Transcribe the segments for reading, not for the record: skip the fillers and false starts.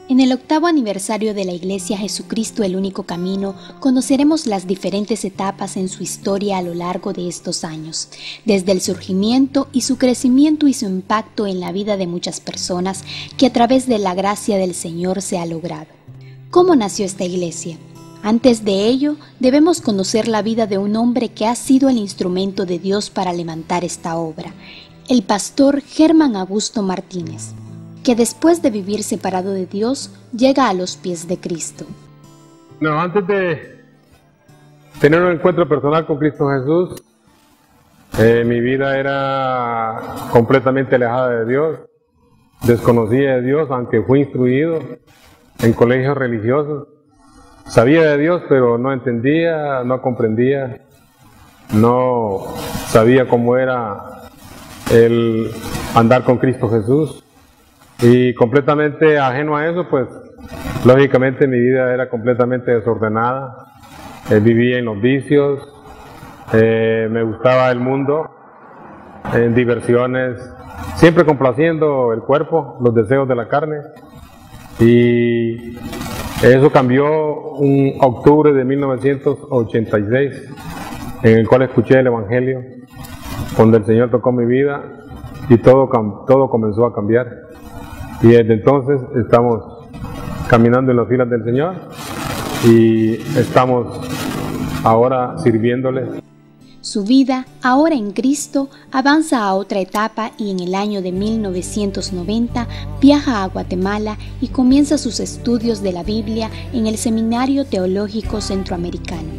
En el 8º aniversario de la Iglesia Jesucristo el Único Camino, conoceremos las diferentes etapas en su historia a lo largo de estos años, desde el surgimiento y su crecimiento y su impacto en la vida de muchas personas que a través de la gracia del Señor se ha logrado. ¿Cómo nació esta iglesia? Antes de ello, debemos conocer la vida de un hombre que ha sido el instrumento de Dios para levantar esta obra, el pastor Germán Augusto Martínez, que después de vivir separado de Dios, llega a los pies de Cristo. No, antes de tener un encuentro personal con Cristo Jesús, mi vida era completamente alejada de Dios, desconocía de Dios, aunque fui instruido en colegios religiosos. Sabía de Dios, pero no entendía, no comprendía, no sabía cómo era el andar con Cristo Jesús. Y completamente ajeno a eso, pues lógicamente mi vida era completamente desordenada, vivía en los vicios, me gustaba el mundo, en diversiones, siempre complaciendo el cuerpo, los deseos de la carne. Y eso cambió un octubre de 1986, en el cual escuché el Evangelio, donde el Señor tocó mi vida y todo comenzó a cambiar. Y desde entonces estamos caminando en las filas del Señor y estamos ahora sirviéndole. Su vida, ahora en Cristo, avanza a otra etapa y en el año de 1990 viaja a Guatemala y comienza sus estudios de la Biblia en el Seminario Teológico Centroamericano.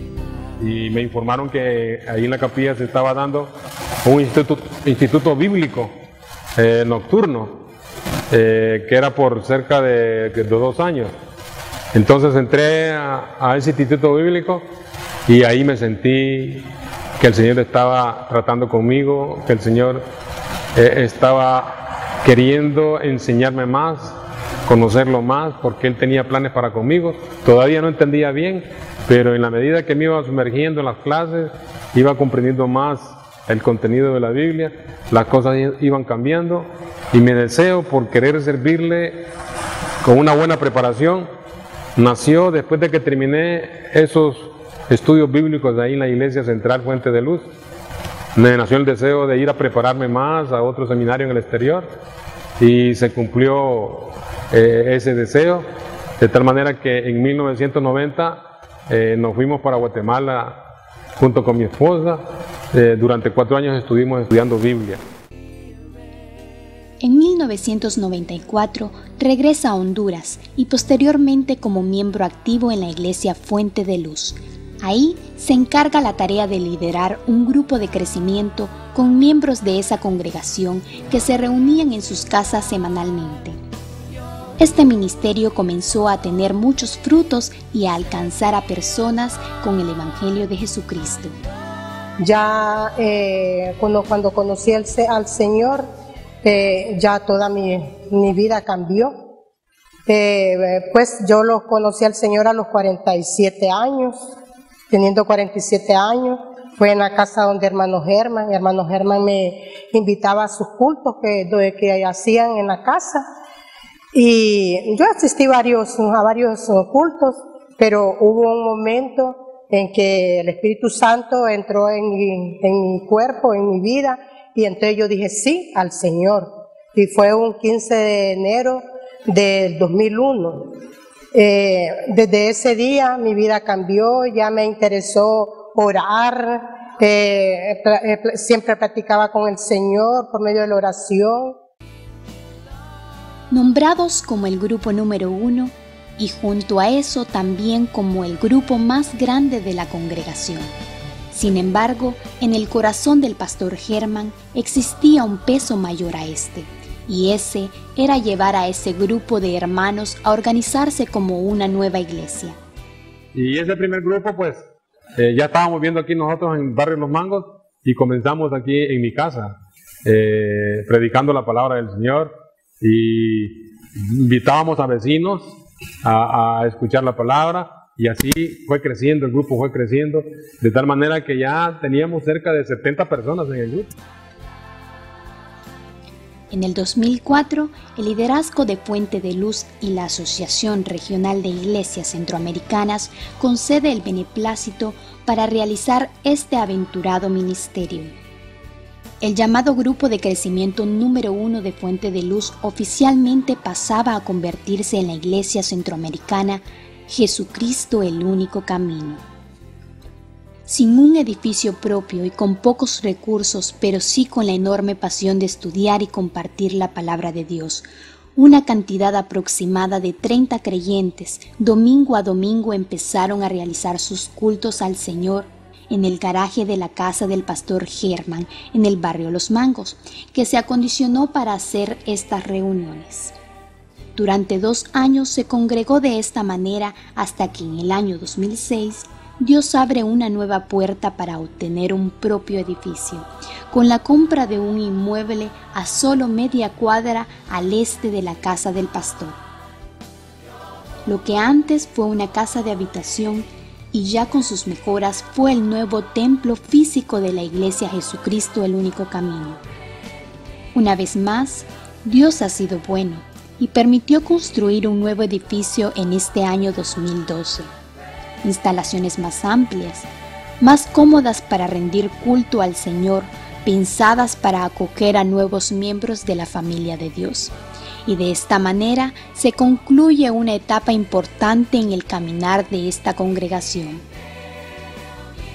Y me informaron que ahí en la capilla se estaba dando un instituto bíblico nocturno, que era por cerca de 2 años. Entonces entré a ese instituto bíblico y ahí me sentí que el Señor estaba tratando conmigo, que el Señor estaba queriendo enseñarme más, conocerlo más, porque Él tenía planes para conmigo. Todavía no entendía bien, pero en la medida que me iba sumergiendo en las clases, iba comprendiendo más el contenido de la Biblia, las cosas iban cambiando y mi deseo por querer servirle con una buena preparación nació después de que terminé esos estudios bíblicos de ahí en la Iglesia Central Fuente de Luz. Me nació el deseo de ir a prepararme más a otro seminario en el exterior y se cumplió ese deseo, de tal manera que en 1990 nos fuimos para Guatemala junto con mi esposa. Durante 4 años estuvimos estudiando Biblia. En 1994 regresa a Honduras y posteriormente como miembro activo en la Iglesia Fuente de Luz. Ahí se encarga la tarea de liderar un grupo de crecimiento con miembros de esa congregación que se reunían en sus casas semanalmente. Este ministerio comenzó a tener muchos frutos y a alcanzar a personas con el Evangelio de Jesucristo. Ya cuando conocí al Señor, ya toda mi vida cambió. Pues yo lo conocí al Señor a los 47 años. Teniendo 47 años, fue en la casa donde hermano Germán me invitaba a sus cultos que hacían en la casa, y yo asistí a varios cultos, pero hubo un momento en que el Espíritu Santo entró en mi cuerpo, en mi vida, y entonces yo dije sí al Señor, y fue un 15 de enero del 2001. Desde ese día mi vida cambió, ya me interesó orar, siempre practicaba con el Señor por medio de la oración. Nombrados como el grupo número 1 y junto a eso también como el grupo más grande de la congregación. Sin embargo, en el corazón del pastor Germán existía un peso mayor a este. Y ese era llevar a ese grupo de hermanos a organizarse como una nueva iglesia. Y ese primer grupo, pues, ya estábamos viendo aquí nosotros en Barrio Los Mangos y comenzamos aquí en mi casa, predicando la palabra del Señor, y invitábamos a vecinos a escuchar la palabra, y así fue creciendo, el grupo fue creciendo, de tal manera que ya teníamos cerca de 70 personas en el grupo. En el 2004, el liderazgo de Puente de Luz y la Asociación Regional de Iglesias Centroamericanas concede el beneplácito para realizar este aventurado ministerio. El llamado Grupo de Crecimiento número 1 de Puente de Luz oficialmente pasaba a convertirse en la Iglesia Centroamericana Jesucristo el Único Camino. Sin un edificio propio y con pocos recursos, pero sí con la enorme pasión de estudiar y compartir la palabra de Dios, una cantidad aproximada de 30 creyentes, domingo a domingo empezaron a realizar sus cultos al Señor en el garaje de la casa del pastor Germán, en el barrio Los Mangos, que se acondicionó para hacer estas reuniones. Durante 2 años se congregó de esta manera hasta que en el año 2006 Dios abre una nueva puerta para obtener un propio edificio, con la compra de un inmueble a solo media cuadra al este de la casa del pastor. Lo que antes fue una casa de habitación y ya con sus mejoras fue el nuevo templo físico de la Iglesia Jesucristo el Único Camino. Una vez más, Dios ha sido bueno y permitió construir un nuevo edificio en este año 2012. Instalaciones más amplias, más cómodas para rendir culto al Señor, pensadas para acoger a nuevos miembros de la familia de Dios. Y de esta manera se concluye una etapa importante en el caminar de esta congregación.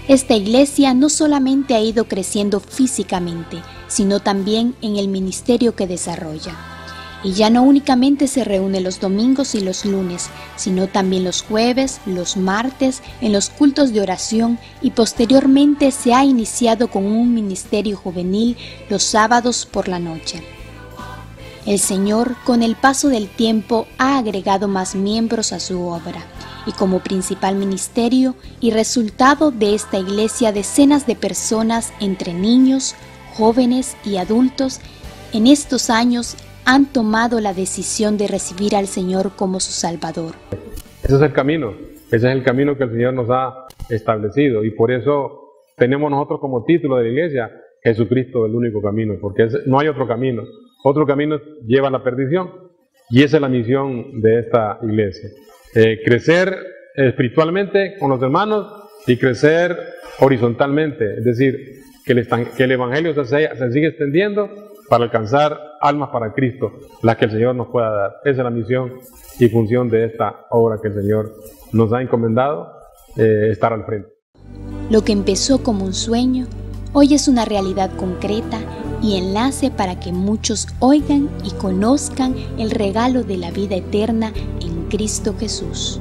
Esta iglesia no solamente ha ido creciendo físicamente, sino también en el ministerio que desarrolla. Y ya no únicamente se reúne los domingos y los lunes, sino también los jueves, los martes, en los cultos de oración y posteriormente se ha iniciado con un ministerio juvenil los sábados por la noche. El Señor, con el paso del tiempo, ha agregado más miembros a su obra y como principal ministerio y resultado de esta iglesia decenas de personas entre niños, jóvenes y adultos en estos años han tomado la decisión de recibir al Señor como su Salvador. Ese es el camino que el Señor nos ha establecido y por eso tenemos nosotros como título de la iglesia Jesucristo el único camino, porque no hay otro camino. Otro camino lleva a la perdición y esa es la misión de esta iglesia. Crecer espiritualmente con los hermanos y crecer horizontalmente, es decir, que el Evangelio se sigue extendiendo para alcanzar almas para Cristo, las que el Señor nos pueda dar. Esa es la misión y función de esta obra que el Señor nos ha encomendado, estar al frente. Lo que empezó como un sueño, hoy es una realidad concreta y enlace para que muchos oigan y conozcan el regalo de la vida eterna en Cristo Jesús.